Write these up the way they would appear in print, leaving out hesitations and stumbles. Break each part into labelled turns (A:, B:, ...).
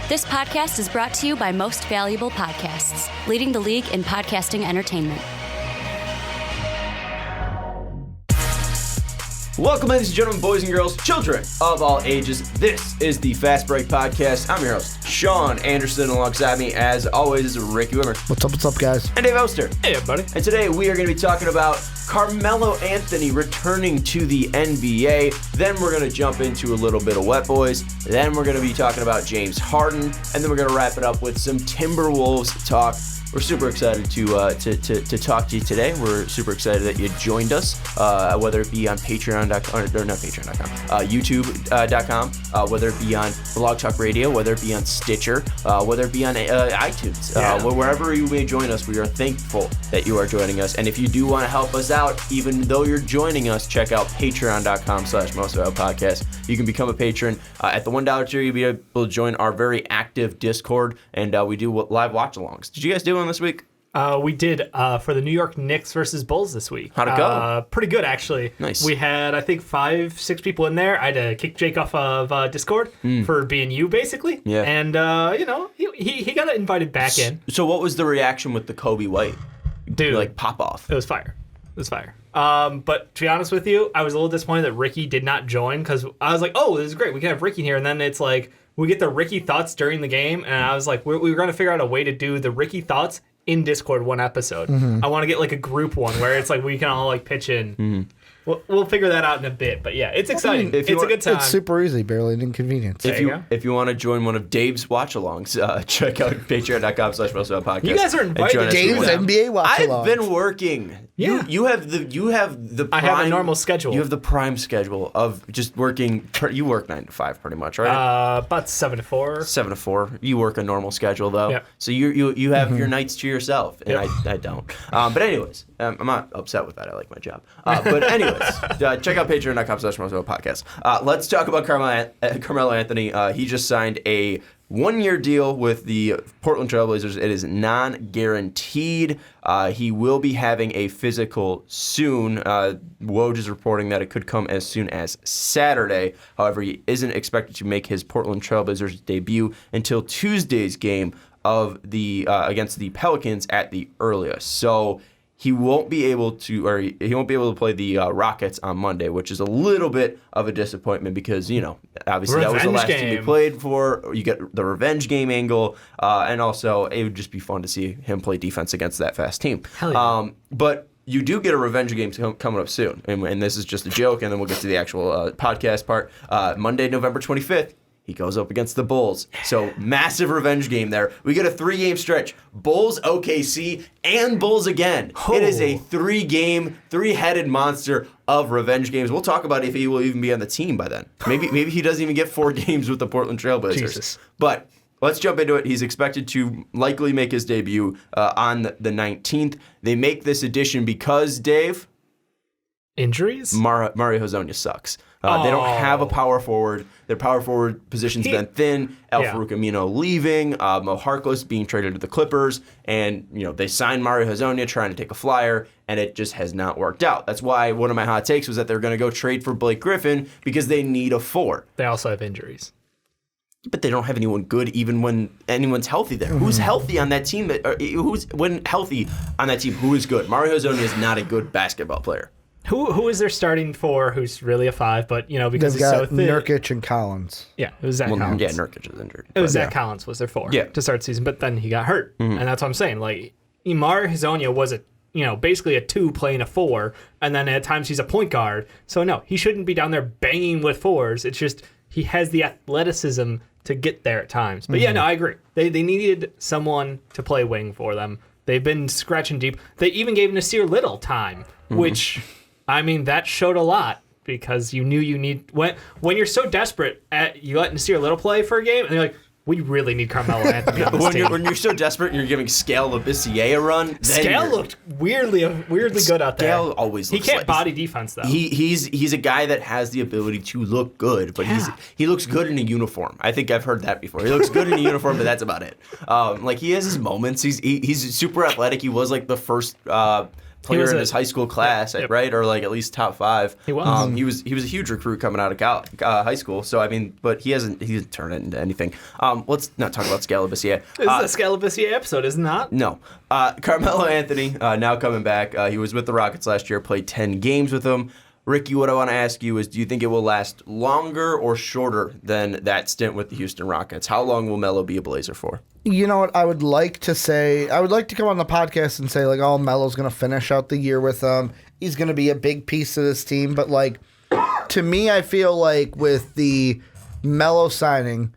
A: This podcast is brought to you by Most Valuable Podcasts, leading the league in podcasting entertainment.
B: Welcome, ladies and gentlemen, boys and girls, children of all ages. This is the Fast Break Podcast. I'm your host, Sean Anderson. Alongside me, as always, is Ricky Widmer.
C: What's up, guys?
B: And Dave Oster.
D: Hey, everybody.
B: And today we are going to be talking about Carmelo Anthony returning to the NBA. Then we're going to jump into a little bit of Wet Boys. Then we're going to be talking about James Harden. And then we're going to wrap it up with some Timberwolves talk. We're super excited to talk to you today. We're super excited that you joined us, whether it be on Patreon.com, or not Patreon.com, YouTube.com, whether it be on Blog Talk Radio, whether it be on Stitcher, whether it be on iTunes. Wherever you may join us, we are thankful that you are joining us. And if you do want to help us out, even though you're joining us, check out Patreon.com/MostValuablePodcast. You can become a patron. At the $1 tier, you'll be able to join our very active Discord, and we do live watch-alongs. Did you guys do one this week?
D: We did for the New York Knicks versus Bulls this week.
B: How'd it go?
D: Pretty good, actually.
B: Nice.
D: We had, I think, 5-6 people in there. I had to kick Jake off of Discord for being you, basically.
B: Yeah.
D: And, he got invited back in.
B: So what was the reaction with the Kobe White?
D: Dude.
B: Like, pop-off?
D: It was fire. But to be honest with you, I was a little disappointed that Ricky did not join because I was like, oh, this is great. We can have Ricky here. And then it's like, we get the Ricky thoughts during the game. And I was like, we were going to figure out a way to do the Ricky thoughts in Discord one episode. I want to get like a group one where it's like we can all like pitch in. We'll figure that out in a bit, but yeah, it's exciting. It's a good time.
C: It's super easy, barely an inconvenience.
B: If you want to join one of Dave's watch-alongs, check out patreon.com/MostValuablePodcast.
D: You guys are invited.
C: Dave's NBA watch-along.
B: I've been working.
D: Yeah.
B: You have the prime,
D: I have a normal schedule.
B: You have the prime schedule of just working. You work 9 to 5 pretty much, right?
D: About 7 to 4.
B: 7 to 4. You work a normal schedel though.
D: Yep.
B: So you have your nights to yourself, and I don't. But anyways, I'm not upset with that. I like my job. But anyways, check out patreon.com/MostValuablePodcast. Let's talk about Carmelo Anthony. He just signed a 1-year deal with the Portland Trailblazers. It is non-guaranteed. He will be having a physical soon. Woj is reporting that it could come as soon as Saturday. However, he isn't expected to make his Portland Trailblazers debut until Tuesday's game of the against the Pelicans at the earliest. So he won't be able to play the Rockets on Monday, which is a little bit of a disappointment because, obviously that was the last team he played for. You get the revenge game angle, and also it would just be fun to see him play defense against that fast team.
D: Hell yeah.
B: But you do get a revenge game coming up soon, and this is just a joke, and then we'll get to the actual podcast part. Monday, November 25th. He goes up against the Bulls. So, massive revenge game there. We get a 3-game stretch. Bulls, OKC, and Bulls again. Oh. It is a 3-game, 3-headed monster of revenge games. We'll talk about if he will even be on the team by then. Maybe he doesn't even get 4 games with the Portland Trailblazers.
D: Jesus.
B: But let's jump into it. He's expected to likely make his debut on the 19th. They make this addition because, Dave?
D: Injuries?
B: Mario Hezonja sucks. They don't have a power forward. Their power forward position's been thin. Al-Farouq Amino leaving. Mo Harkless being traded to the Clippers. And, they signed Mario Hezonja trying to take a flyer, and it just has not worked out. That's why one of my hot takes was that they're going to go trade for Blake Griffin because they need a 4.
D: They also have injuries.
B: But they don't have anyone good even when anyone's healthy there. Who's healthy on that team? When healthy on that team, who is good? Mario Hezonja is not a good basketball player.
D: Who is their starting 4 who's really a 5, but, because
C: They've
D: he's so
C: got
D: thin.
C: Nurkic and Collins.
D: Yeah, it was Zach Collins.
B: Yeah, Nurkic is injured.
D: It was Zach Collins was their 4 to start the season, but then he got hurt. And that's what I'm saying. Like, Mario Hezonja was basically a 2 playing a 4, and then at times he's a point guard. So, no, he shouldn't be down there banging with 4s. It's just he has the athleticism to get there at times. But, I agree. They needed someone to play wing for them. They've been scratching deep. They even gave Nasir Little time, which... that showed a lot because you knew you need when you're so desperate you let Nasir Little play for a game and you're like, we really need Carmelo Anthony on this team.
B: When you're so desperate and you're giving Scale Labissiere a run.
D: Scale looked weirdly good out there.
B: Scale always looks
D: he can't body defense though.
B: He's a guy that has the ability to look good, but he looks good in a uniform. I think I've heard that before. He looks good in a uniform, but that's about it. He has his moments. He's super athletic. He was like the first player in his high school class, right? Or like at least top 5.
D: He was.
B: He was a huge recruit coming out of high school. So I mean, but he hasn't turned it into anything. Let's not talk about Scalabus yet.
D: This is a Scalabus episode, is it not?
B: No. Carmelo Anthony now coming back. He was with the Rockets last year. Played 10 games with them. Ricky, what I want to ask you is, do you think it will last longer or shorter than that stint with the Houston Rockets? How long will Melo be a Blazer for?
C: You know what? I would like to come on the podcast and say, like, oh, Melo's going to finish out the year with them. He's going to be a big piece of this team. But, like, to me, I feel like with the Melo signing,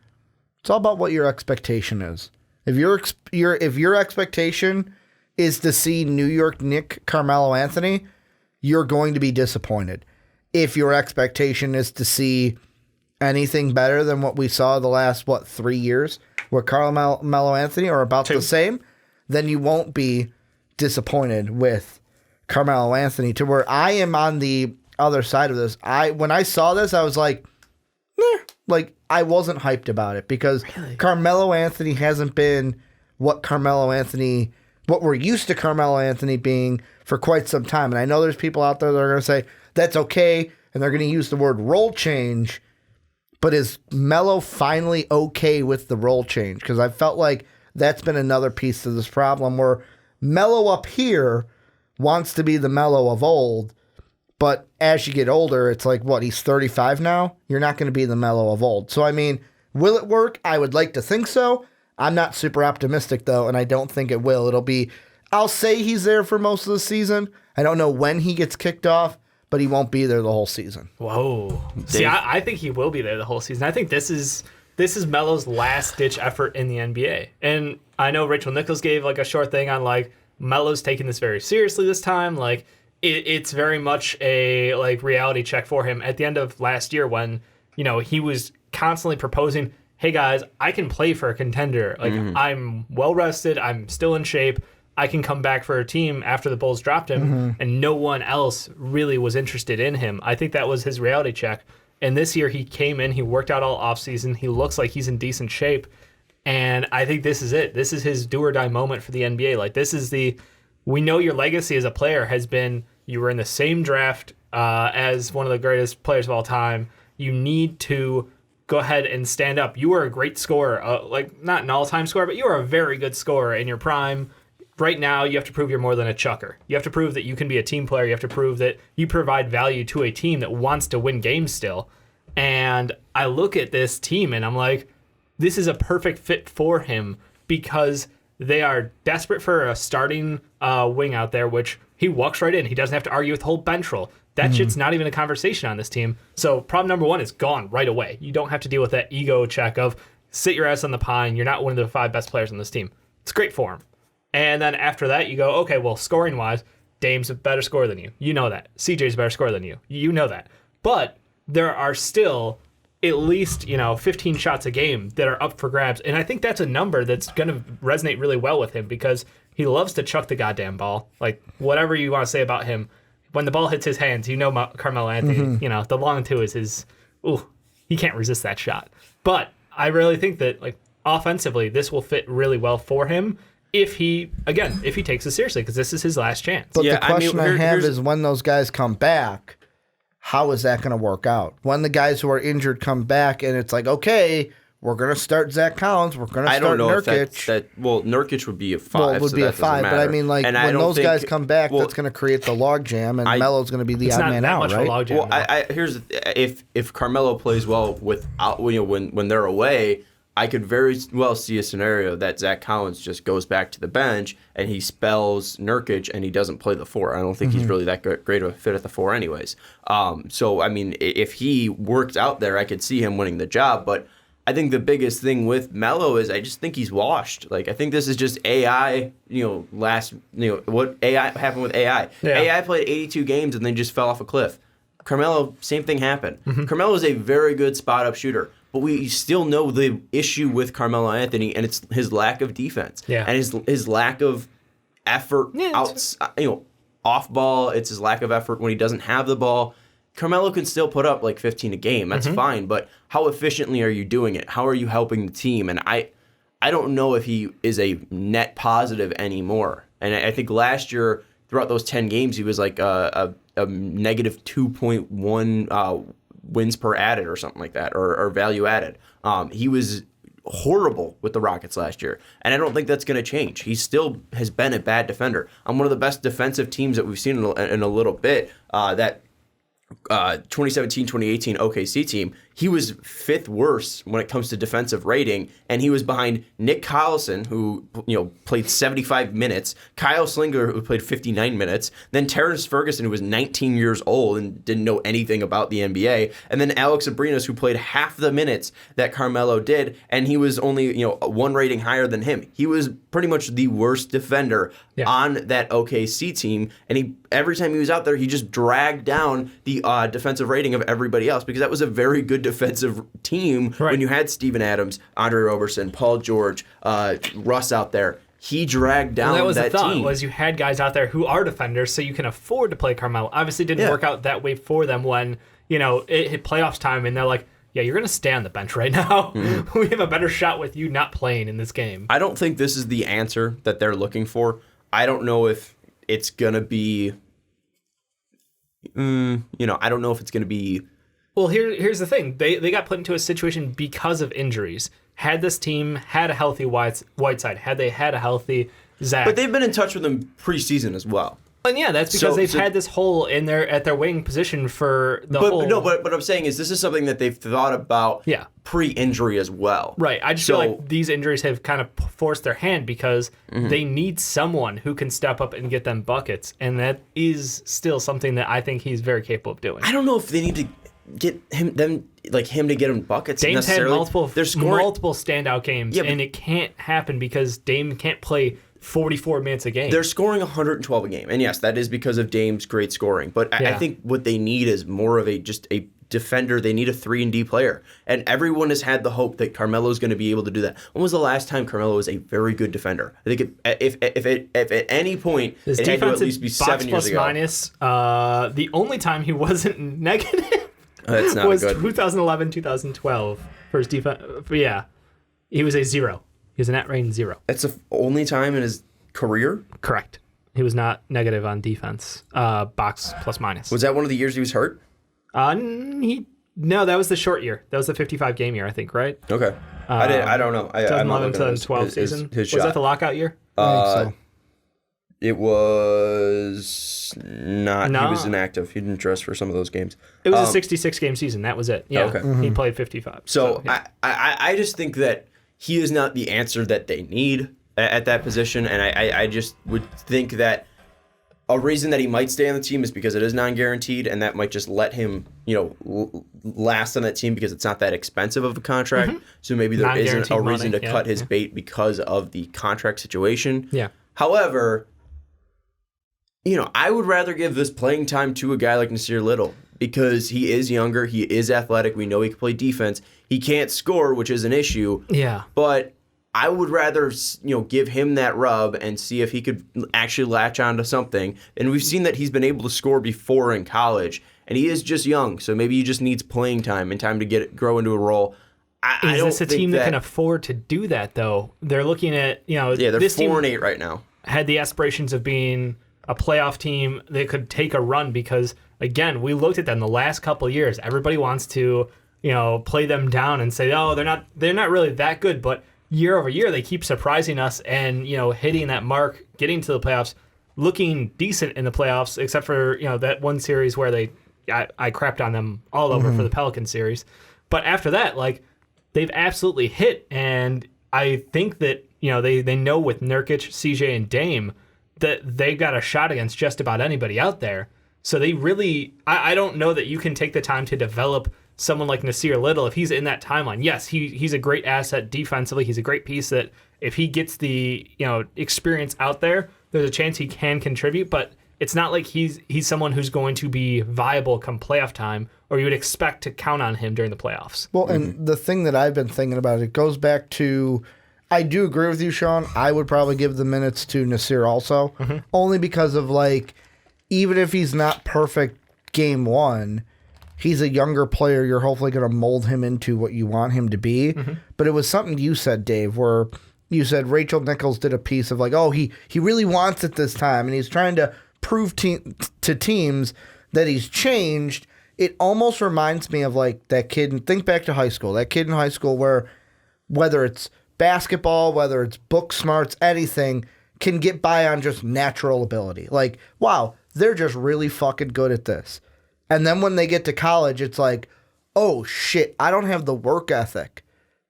C: it's all about what your expectation is. If your expectation is to see New York Knicks Carmelo Anthony, you're going to be disappointed. If your expectation is to see anything better than what we saw the last, 3 years with Carmelo Anthony, or about the same, then you won't be disappointed with Carmelo Anthony. To where I am on the other side of this. When I saw this, I was like, like I wasn't hyped about it because Carmelo Anthony hasn't been what we're used to Carmelo Anthony being for quite some time. And I know there's people out there that are going to say, that's okay, and they're going to use the word role change, but is Melo finally okay with the role change? Because I felt like that's been another piece to this problem where Melo up here wants to be the Melo of old, but as you get older, it's like, he's 35 now? You're not going to be the Melo of old. So, I mean, will it work? I would like to think so. I'm not super optimistic, though, and I don't think it will. I'll say he's there for most of the season. I don't know when he gets kicked off, but he won't be there the whole season.
D: Whoa. See, I think he will be there the whole season. I think this is Melo's last-ditch effort in the NBA. And I know Rachel Nichols gave like a short thing on like Melo's taking this very seriously this time. Like it's very much a like reality check for him at the end of last year when, he was constantly proposing, hey guys, I can play for a contender. Like I'm well rested, I'm still in shape. I can come back for a team after the Bulls dropped him, and no one else really was interested in him. I think that was his reality check. And this year he came in, he worked out all offseason. He looks like he's in decent shape. And I think this is it. This is his do or die moment for the NBA. Like we know your legacy as a player has been, you were in the same draft as one of the greatest players of all time. You need to go ahead and stand up. You were a great scorer, like not an all-time scorer, but you were a very good scorer in your prime. Right now, you have to prove you're more than a chucker. You have to prove that you can be a team player. You have to prove that you provide value to a team that wants to win games still. And I look at this team and I'm like, this is a perfect fit for him because they are desperate for a starting wing out there, which he walks right in. He doesn't have to argue with the whole bench roll. That shit's not even a conversation on this team. So problem number 1 is gone right away. You don't have to deal with that ego check of sit your ass on the pine. You're not one of the 5 best players on this team. It's great for him. And then after that, you go, okay, well, scoring-wise, Dame's a better scorer than you. You know that. CJ's a better scorer than you. You know that. But there are still at least, 15 shots a game that are up for grabs. And I think that's a number that's going to resonate really well with him because he loves to chuck the goddamn ball. Like, whatever you want to say about him, when the ball hits his hands, Carmelo Anthony, the long two is his, he can't resist that shot. But I really think that, like, offensively, this will fit really well for him. If he takes it seriously, because this is his last chance.
C: But the question I have is when those guys come back, how is that going to work out? When the guys who are injured come back and it's like, okay, we're going to start Zach Collins, we're going to start Nurkic.
B: Nurkic would be a 5.
C: Well, it would be a 5, but I mean, like, when those guys come back, that's going to create the logjam, and Melo's going to be the odd man out, right?
B: Well, if Carmelo plays well without, when they're away, I could very well see a scenario that Zach Collins just goes back to the bench and he spells Nurkic and he doesn't play the 4. I don't think he's really that great of a fit at the 4 anyways. So, I mean, if he works out there, I could see him winning the job. But I think the biggest thing with Melo is I just think he's washed. Like, I think this is just AI, what AI happened with AI. Yeah. AI played 82 games and then just fell off a cliff. Carmelo, same thing happened. Carmelo is a very good spot-up shooter. But we still know the issue with Carmelo Anthony, and it's his lack of defense, and his lack of effort off ball. It's his lack of effort when he doesn't have the ball. Carmelo can still put up like 15 a game. That's fine, but how efficiently are you doing it? How are you helping the team? And I don't know if he is a net positive anymore. And I think last year throughout those 10 games, he was like a negative 2.1 wins per added or something like that, or value added. He was horrible with the Rockets last year, and I don't think that's going to change. He still has been a bad defender. On one of the best defensive teams that we've seen in a little bit, that 2017-2018 OKC team, he was 5th worst when it comes to defensive rating, and he was behind Nick Collison, who played 75 minutes, Kyle Slinger, who played 59 minutes, then Terrence Ferguson, who was 19 years old and didn't know anything about the NBA, and then Alex Abrinas, who played half the minutes that Carmelo did, and he was only 1 rating higher than him. He was pretty much the worst defender on that OKC team, and every time he was out there, he just dragged down the defensive rating of everybody else, because that was a very good defensive team when you had Steven Adams, Andre Roberson, Paul George, Russ out there. He dragged down
D: that was
B: that
D: the thought,
B: team.
D: Was you had guys out there who are defenders, so you can afford to play Carmelo. Obviously, it didn't work out that way for them when it hit playoffs time, and they're like, yeah, you're going to stay on the bench right now. We have a better shot with you not playing in this game.
B: I don't think this is the answer that they're looking for. I don't know if it's going to be... I don't know if it's going to be...
D: Well, here's the thing. They got put into a situation because of injuries. Had this team had a healthy Whiteside, had they had a healthy Zach...
B: But they've been in touch with him preseason as well.
D: And yeah, that's because they've had this hole in at their wing position for the whole...
B: No, but what I'm saying is this is something that they've thought about pre-injury as well.
D: Right. I just feel like these injuries have kind of forced their hand because they need someone who can step up and get them buckets, and that is still something that I think he's very capable of doing.
B: I don't know if they need to get him to get him buckets
D: Dame's
B: necessarily.
D: Had multiple standout games, and it can't happen because Dame can't play 44 minutes a game.
B: They're scoring 112 a game. And yes, that is because of Dame's great scoring. But I think what they need is more of just a defender. They need a 3-and-D player. And everyone has had the hope that Carmelo's going to be able to do that. When was the last time Carmelo was a very good defender? I think if at any point
D: his
B: it had to at least be 7 years ago.
D: Minus, the only time he wasn't negative
B: that's not
D: was
B: good.
D: 2011, 2012 for his defense. Yeah, he was a 0. He was a net rating 0.
B: That's the only time in his career?
D: Correct. He was not negative on defense, box plus minus.
B: Was that one of the years he was hurt?
D: No, that was the short year. That was the 55-game year, I think, right?
B: Okay. I don't know.
D: 2011, 2012 season.
B: His
D: was that the lockout year?
C: I think so.
B: It was not. No. He was inactive. He didn't dress for some of those games.
D: It was a 66-game season. That was it. Yeah. Okay. He played 55.
B: So yeah. I just think that he is not the answer that they need at that position, and I just would think that a reason that he might stay on the team is because it is non-guaranteed, and that might just let him, last on that team because it's not that expensive of a contract. Mm-hmm. So maybe there isn't a reason to cut his bait because of the contract situation.
D: Yeah.
B: However, I would rather give this playing time to a guy like Nasir Little because he is younger, he is athletic, we know he can play defense. He can't score, which is an issue.
D: Yeah.
B: But I would rather, give him that rub and see if he could actually latch onto something. And we've seen that he's been able to score before in college, and he is just young, so maybe he just needs playing time and time to grow into a role.
D: Is this a team that can afford to do that, though? They're looking at,
B: they're
D: this
B: 4-8 right now.
D: Had the aspirations of being a playoff team that could take a run because, again, we looked at them the last couple of years. Everybody wants to, play them down and say, oh, they're not really that good, but year over year they keep surprising us and hitting that mark, getting to the playoffs, looking decent in the playoffs, except for that one series where I crapped on them all over for the Pelican series. But after that, they've absolutely hit, and I think that they know with Nurkic, CJ, and Dame that they got a shot against just about anybody out there. So they really, I don't know that you can take the time to develop someone like Nasir Little if he's in that timeline. Yes, he's a great asset defensively. He's a great piece that if he gets the experience out there, there's a chance he can contribute. But it's not like he's someone who's going to be viable come playoff time, or you would expect to count on him during the playoffs.
C: Well, and the thing that I've been thinking about, it goes back to, I do agree with you, Sean. I would probably give the minutes to Nasir also, only because of even if he's not perfect game one, he's a younger player. You're hopefully going to mold him into what you want him to be. But it was something you said, Dave, where you said Rachel Nichols did a piece of he really wants it this time, and he's trying to prove to teams that he's changed. It almost reminds me of like that kid, and think back to high school, that kid in high school where whether it's basketball, whether it's book smarts, anything, can get by on just natural ability. Like, wow, they're just really fucking good at this. And then when they get to college, it's like, oh shit, I don't have the work ethic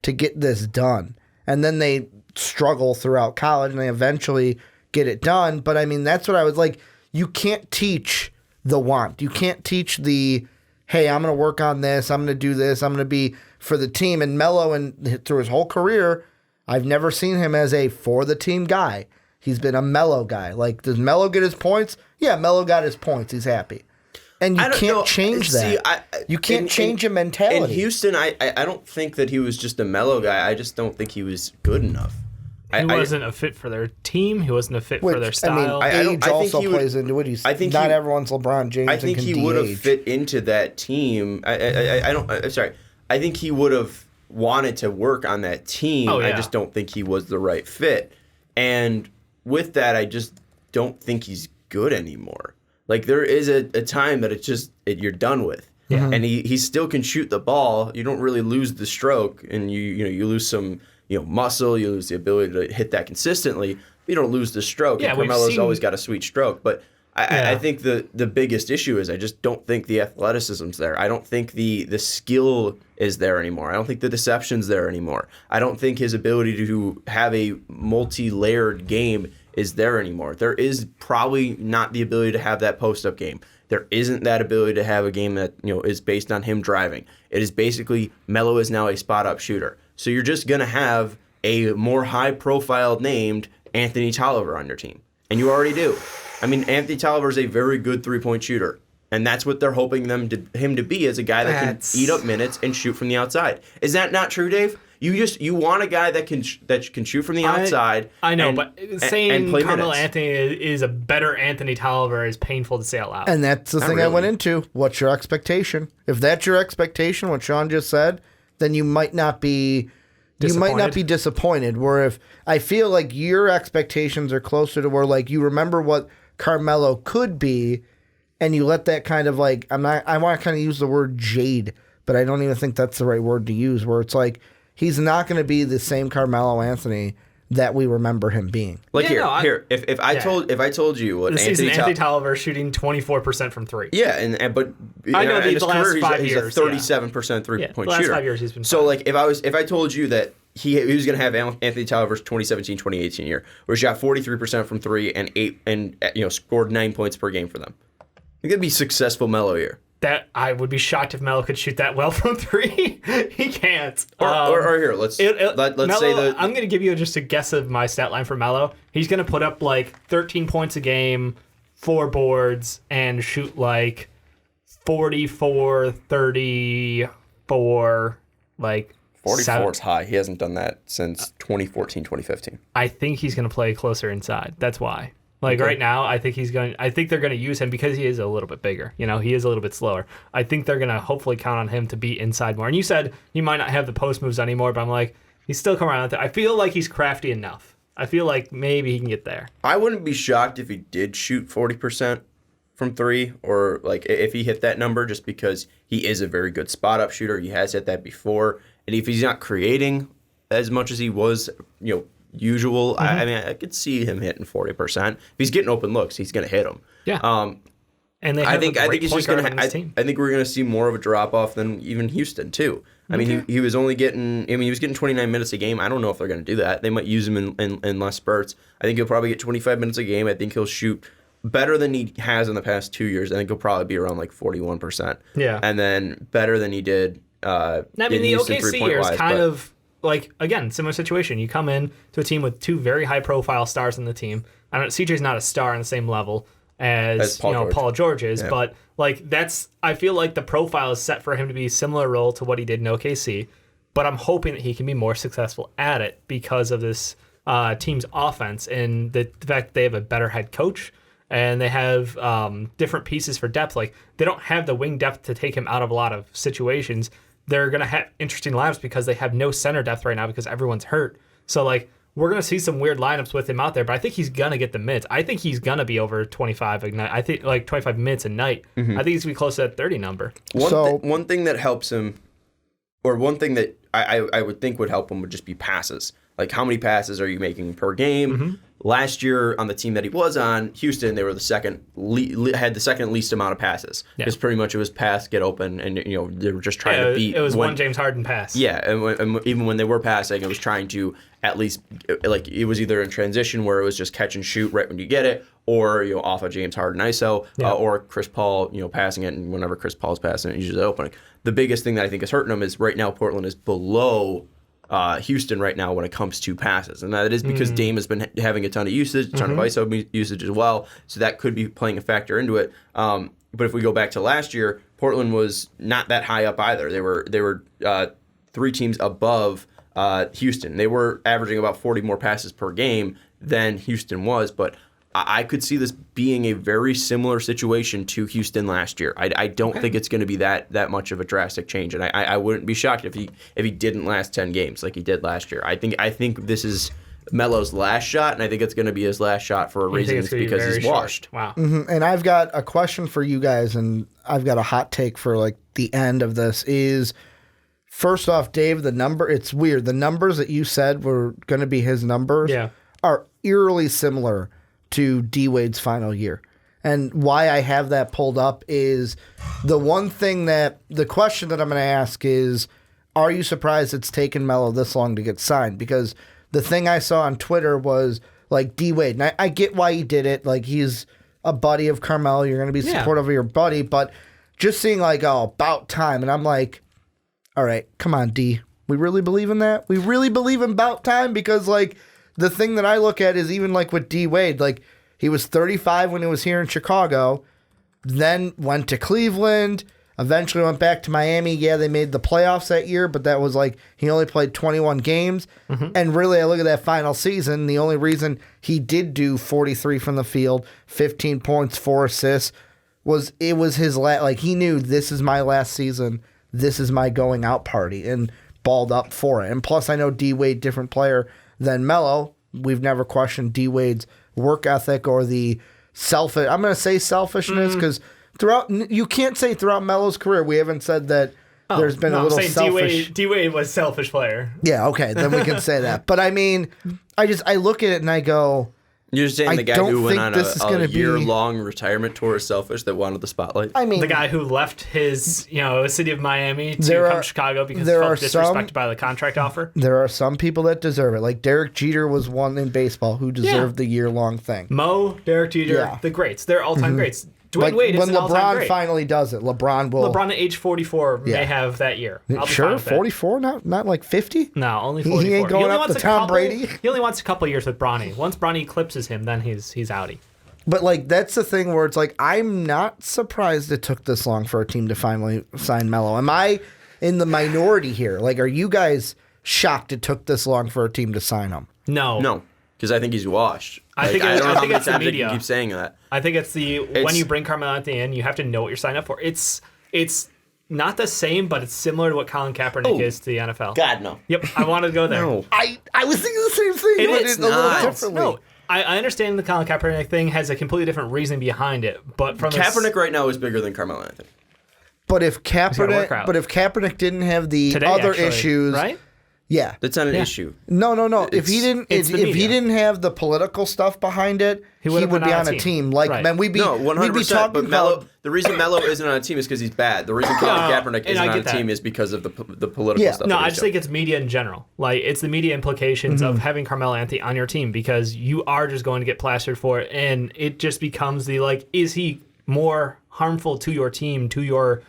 C: to get this done. And then they struggle throughout college and they eventually get it done. But I mean, that's what I was like, you can't teach the want. You can't teach the, hey, I'm going to work on this, I'm going to do this, I'm going to be for the team. And Melo, and through his whole career, I've never seen him as a for the team guy. He's been a Melo guy. Like, does Melo get his points? Yeah, Melo got his points. He's happy. And you can't change that. You can't change a mentality.
B: In Houston, I don't think that he was just a Melo guy. I just don't think he was good enough.
D: He wasn't a fit for their team. He wasn't a fit for their style.
C: I mean, age also plays into it. Not everyone's LeBron James.
B: I think he would have fit into that team. I'm sorry. I think he would have wanted to work on that team. Oh, yeah. I just don't think he was the right fit. And with that, I just don't think he's good anymore. Like, there is a time that you're done with. Yeah. And he still can shoot the ball. You don't really lose the stroke, and you lose some muscle. You lose the ability to hit that consistently. You don't lose the stroke. Yeah, and Carmelo's always got a sweet stroke. But I think the biggest issue is I just don't think the athleticism's there. I don't think the skill is there anymore. I don't think the deception's there anymore. I don't think his ability to have a multi-layered game is there anymore. There is probably not the ability to have that post-up game. There isn't that ability to have a game that is based on him driving. It is basically Melo is now a spot-up shooter. So you're just going to have a more high-profile named Anthony Tolliver on your team. And you already do. I mean, Anthony Tolliver is a very good three-point shooter. And that's what they're hoping him to be, as a guy that can eat up minutes and shoot from the outside. Is that not true, Dave? You want a guy that can shoot from the outside.
D: I know, but saying Carmelo Anthony is a better Anthony Tolliver is painful to say out loud.
C: And that's the thing I went into. What's your expectation? If that's your expectation, what Sean just said, then you might not be disappointed. Where if I feel like your expectations are closer to where like you remember what Carmelo could be, and you let that kind of like I want to kind of use the word jade, but I don't even think that's the right word to use. Where it's like, he's not going to be the same Carmelo Anthony that we remember him being.
B: Like if I told you what
D: Anthony Tolliver shooting 24% from three.
B: Yeah, but
D: I know
B: in his
D: career
B: he's a 37% 3-point shooter.
D: Last 5 years he's been.
B: So like if I told you that he was going to have Anthony Tolliver's 2017-2018 year, where he shot 43% from three and scored 9 points per game for them, I think it'd be successful Melo year.
D: That I would be shocked if Melo could shoot that well from three. He can't.
B: Or here, let's say that
D: I'm going to give you just a guess of my stat line for Melo. He's going to put up like 13 points a game, 4 boards, and shoot like 44, 34, like
B: 44 is high. He hasn't done that since 2014, 2015.
D: I think he's going to play closer inside. That's why. Right now, I think they're going to use him because he is a little bit bigger. He is a little bit slower. I think they're going to hopefully count on him to be inside more. And you said he might not have the post moves anymore, but I'm like, he's still coming around with it. I feel like he's crafty enough. I feel like maybe he can get there.
B: I wouldn't be shocked if he did shoot 40% from three, or like if he hit that number, just because he is a very good spot up shooter. He has hit that before. And if he's not creating as much as he was, usual. I mean, I could see him hitting 40%. If he's getting open looks, he's going to hit them.
D: Yeah. And they have
B: I think he's just going to. I think we're going to see more of a drop off than even Houston too. I mean, he was only getting. I mean, he was getting 29 minutes a game. I don't know if they're going to do that. They might use him in less spurts. I think he'll probably get 25 minutes a game. I think he'll shoot better than he has in the past 2 years. I think he'll probably be around like 41%.
D: Yeah.
B: And then better than he did.
D: I mean, the OKC year is kind of. Like, again, similar situation. You come in to a team with 2 very high-profile stars in the team. I don't. CJ's not a star on the same level as Paul George is, but like I feel like the profile is set for him to be a similar role to what he did in OKC. But I'm hoping that he can be more successful at it because of this team's offense and the fact that they have a better head coach and they have different pieces for depth. Like, they don't have the wing depth to take him out of a lot of situations. They're going to have interesting lineups because they have no center depth right now because everyone's hurt. So, like, we're going to see some weird lineups with him out there, but I think he's going to get the minutes. I think he's going to be over 25 a night. I think like 25 minutes a night. I think he's going to be close to that 30 number.
B: One thing that helps him, or one thing that I would think would help him would just be passes. Like, how many passes are you making per game? Last year on the team that he was on, Houston, they were the second had the second least amount of passes. Because pretty much it was pass, get open, and they were just trying to beat.
D: It was one James Harden pass.
B: Yeah, and even when they were passing, it was trying to at least, like, it was either in transition where it was just catch and shoot right when you get it, or off of James Harden ISO, or Chris Paul passing it, and whenever Chris Paul's passing it, usually opening. The biggest thing that I think is hurting them is right now Portland is below Houston right now when it comes to passes. And that is because Dame has been having a ton of usage, a ton of ISO usage as well. So that could be playing a factor into it. But if we go back to last year, Portland was not that high up either. They were 3 teams above Houston. They were averaging about 40 more passes per game than Houston was. But I could see this being a very similar situation to Houston last year. I don't think it's going to be that much of a drastic change, and I wouldn't be shocked if he didn't last 10 games like he did last year. I think this is Melo's last shot, and I think it's going to be his last shot for a reason. It's because he's washed.
D: Wow.
C: And I've got a question for you guys, and I've got a hot take for like the end of this is, first off, Dave, it's weird. The numbers that you said were going to be his numbers are eerily similar to D-Wade's final year. And why I have that pulled up is the question that I'm going to ask is, are you surprised it's taken Melo this long to get signed? Because the thing I saw on Twitter was like D-Wade, and I get why he did it. Like, he's a buddy of Carmelo. You're going to be supportive of your buddy. But just seeing like, about time. And I'm like, all right, come on, D. We really believe in that? We really believe in about time? Because like, the thing that I look at is even like with D-Wade, like he was 35 when he was here in Chicago, then went to Cleveland, eventually went back to Miami. Yeah, they made the playoffs that year, but that was like he only played 21 games. And really, I look at that final season, the only reason he did do 43 from the field, 15 points, 4 assists, was his last, like he knew this is my last season, this is my going out party, and balled up for it. And plus, I know D-Wade, different player than Melo. We've never questioned D-Wade's work ethic or the I'm going to say selfishness, because you can't say throughout Melo's career, we haven't said that there's been a little selfish.
D: D-Wade was selfish player.
C: Yeah, okay, then we can say that. But I mean, I look at it and I go,
B: you're saying the guy who went on a year-long retirement tour is selfish, that wanted the spotlight?
C: I mean,
D: the guy who left his, city of Miami to come to Chicago because he felt disrespected by the contract offer.
C: There are some people that deserve it. Like Derek Jeter was one in baseball who deserved the year-long thing.
D: Mo, Derek Jeter, the greats. They're all-time greats. Dwayne Wade is an all-time great.
C: When LeBron finally does it, LeBron at age
D: 44 may have that year.
C: Sure, 44? Not like 50?
D: No, only 44.
C: He ain't going up to Tom Brady.
D: He only wants a couple years with Bronny. Once Bronny eclipses him, then he's outie.
C: But like that's the thing where it's like, I'm not surprised it took this long for a team to finally sign Melo. Am I in the minority here? Like, are you guys shocked it took this long for a team to sign him?
B: No. Because I think he's washed.
D: I think it's the media.
B: You keep saying that.
D: I think it's when you bring Carmelo Anthony in, you have to know what you're signing up for. It's not the same, but it's similar to what Colin Kaepernick is to the NFL.
B: God, no.
D: Yep, I wanted to go there.
B: No.
C: I was thinking the same thing.
B: It's
C: a little
B: not.
C: differently.
D: No, I understand the Colin Kaepernick thing has a completely different reason behind it, but from
B: Kaepernick right now is bigger than Carmelo Anthony.
C: But if Kaepernick didn't have the other issues,
D: right?
C: Yeah,
B: that's not an issue.
C: No. If he didn't have the political stuff behind it, he would be on a team. Like, man, we'd be
B: 100%. But Melo, the reason Melo isn't on a team is because he's bad. The reason Colin Kaepernick isn't on a team is because of the political stuff.
D: No, I just think it's media in general. Like, it's the media implications of having Carmelo Anthony on your team, because you are just going to get plastered for it, and it just becomes is he more harmful to your team, to your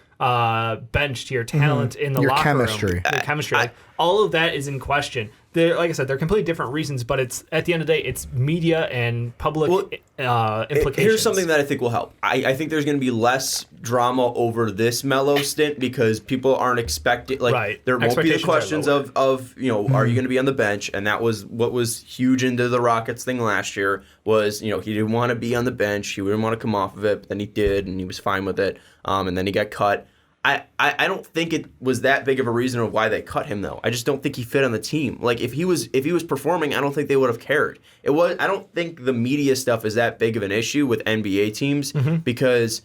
D: bench, to your talent in the locker room, your chemistry. All of that is in question. Like I said, they're completely different reasons, but it's at the end of the day, it's media and public implications.
B: Here's something that I think will help. I think there's going to be less drama over this Melo stint because people aren't expecting. There won't be the questions of are you going to be on the bench? And that was what was huge into the Rockets thing last year. Was he didn't want to be on the bench, he didn't want to come off of it, but then he did, and he was fine with it. And then he got cut. I don't think it was that big of a reason of why they cut him though. I just don't think he fit on the team. Like if he was performing, I don't think they would have cared. I don't think the media stuff is that big of an issue with NBA teams because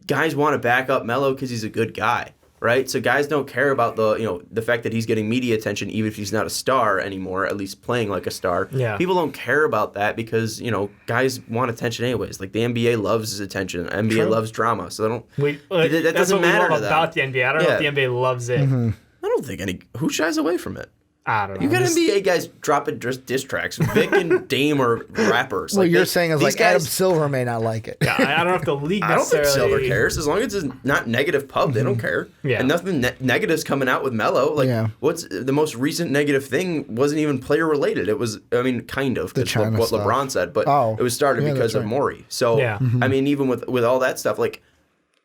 B: guys want to back up Melo because he's a good guy. Right, so guys don't care about the fact that he's getting media attention, even if he's not a star anymore. At least playing like a star.
D: Yeah.
B: People don't care about that because guys want attention anyways. Like the NBA loves his attention. The NBA loves drama, so that doesn't matter to them.
D: About the NBA. I don't know if the NBA loves it.
C: Mm-hmm.
B: I don't think who shies away from it.
D: I don't know.
B: You got NBA guys dropping diss tracks. Vic and Dame are rappers.
C: What you're saying is like Adam Silver may not like it.
D: Yeah, I don't know if the league
B: I don't think
D: necessarily...
B: Silver cares. As long as it's not negative pub, they don't care.
D: Yeah.
B: And nothing negative's coming out with Melo. Like, what's the most recent negative thing wasn't even player related. It was, kind of, because what
C: stuff.
B: LeBron said, but it was started because of Morey. So, even with all that stuff, like,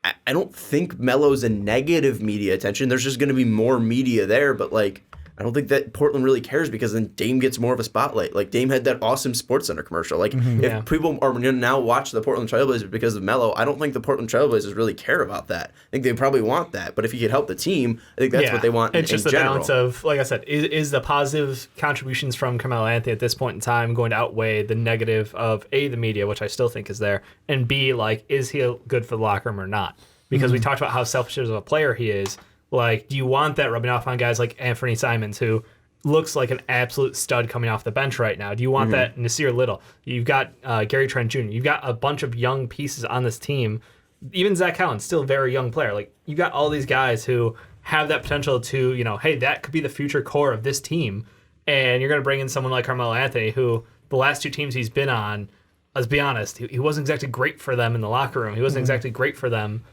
B: I don't think Melo's a negative media attention. There's just going to be more media there, but, like, I don't think that Portland really cares because then Dame gets more of a spotlight. Like, Dame had that awesome SportsCenter commercial. Like, if people are going to now watch the Portland Trailblazers because of Melo, I don't think the Portland Trailblazers really care about that. I think they probably want that. But if he could help the team, I think that's what they want
D: It's just the
B: general.
D: balance of, like I said, is the positive contributions from Carmelo Anthony at this point in time going to outweigh the negative of, A, the media, which I still think is there, and B, like, is he good for the locker room or not? Because we talked about how selfish of a player he is. Like, do you want that rubbing off on guys like Anthony Simons, who looks like an absolute stud coming off the bench right now? Do you want that Nasir Little? You've got Gary Trent Jr. You've got a bunch of young pieces on this team. Even Zach Collins, still a very young player. Like, you got all these guys who have that potential to, hey, that could be the future core of this team. And you're going to bring in someone like Carmelo Anthony, who the last two teams he's been on, let's be honest, he wasn't exactly great for them in the locker room. He wasn't exactly great for them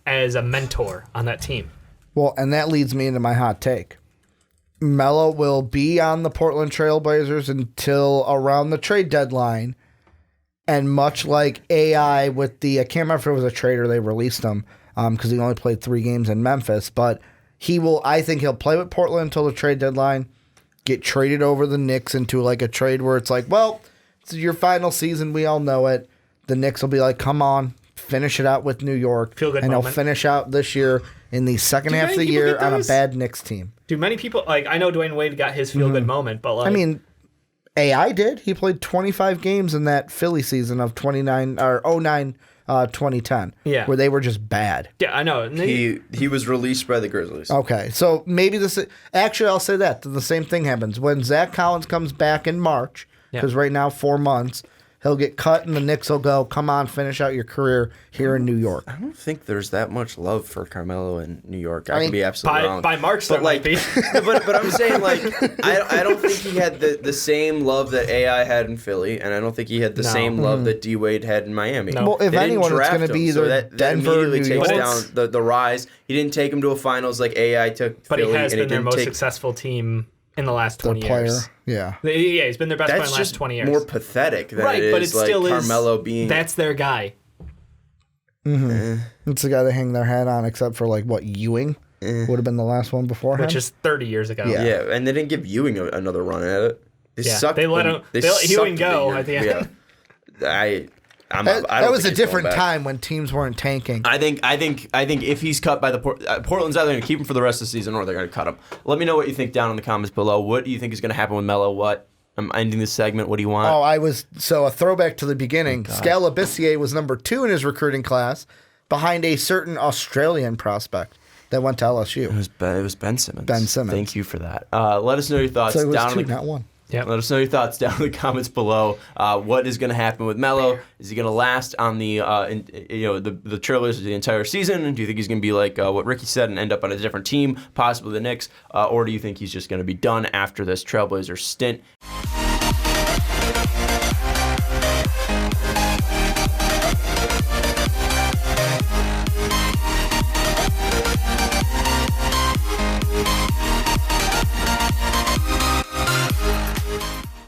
D: as a mentor on that team.
C: Well, and that leads me into my hot take. Melo will be on the Portland Trailblazers until around the trade deadline. And much like AI with I can't remember if it was a trade or they released him because he only played 3 games in Memphis. But I think he'll play with Portland until the trade deadline, get traded over the Knicks into like a trade where it's like, well, it's your final season. We all know it. The Knicks will be like, come on. Finish it out with New York.
D: Feel good
C: and
D: moment.
C: He'll finish out this year in the second half of the year on a bad Knicks team.
D: Do many people, like, I know Dwayne Wade got his feel good moment, but like...
C: AI did. He played 25 games in that Philly season of 2010, where they were just bad.
D: Yeah, I know.
B: He was released by the Grizzlies.
C: Okay, so maybe actually, I'll say that. The same thing happens. When Zach Collins comes back in March, because right now 4 months, he'll get cut, and the Knicks will go, come on, finish out your career here in New York.
B: I don't think there's that much love for Carmelo in New York. I can be absolutely wrong.
D: By March, there might be.
B: but I'm saying, like, I don't think he had the same love that AI had in Philly, and I don't think he had the same love that D. Wade had in Miami.
D: No.
C: Well, if anyone, it's going to be either Denver or New York.
B: Takes down the rise. He didn't take him to a finals like AI took
D: But
B: Philly.
D: He has been their most successful team in the last 20 years.
C: Yeah,
D: he's been their best player in the last 20 years.
B: More pathetic than
D: right,
B: it is
D: but it
B: like
D: still
B: Carmelo
D: is,
B: being.
D: That's their guy.
C: It's the guy they hang their hat on, except for like Ewing would have been the last one before him,
D: which is 30 years ago.
B: Yeah, and they didn't give Ewing another run at it. They sucked.
D: They let Ewing go at the end.
B: Yeah,
C: that was a different time when teams weren't tanking.
B: I think if he's cut by the Portland's either going to keep him for the rest of the season or they're going to cut him. Let me know what you think down in the comments below. What do you think is going to happen with Melo? I'm ending this segment. What do you want?
C: A throwback to the beginning. Skal Labissiere was number 2 in his recruiting class, behind a certain Australian prospect that went to LSU.
B: It was Ben Simmons.
C: Ben Simmons.
B: Thank you for that. Let us know your thoughts.
C: So it was
B: down
C: 2, not 1.
B: Yep. Let us know your thoughts down in the comments below. What is going to happen with Melo? Is he going to last on the Trailblazers the entire season? Do you think he's going to be like what Ricky said and end up on a different team, possibly the Knicks? Or do you think he's just going to be done after this Trailblazer stint?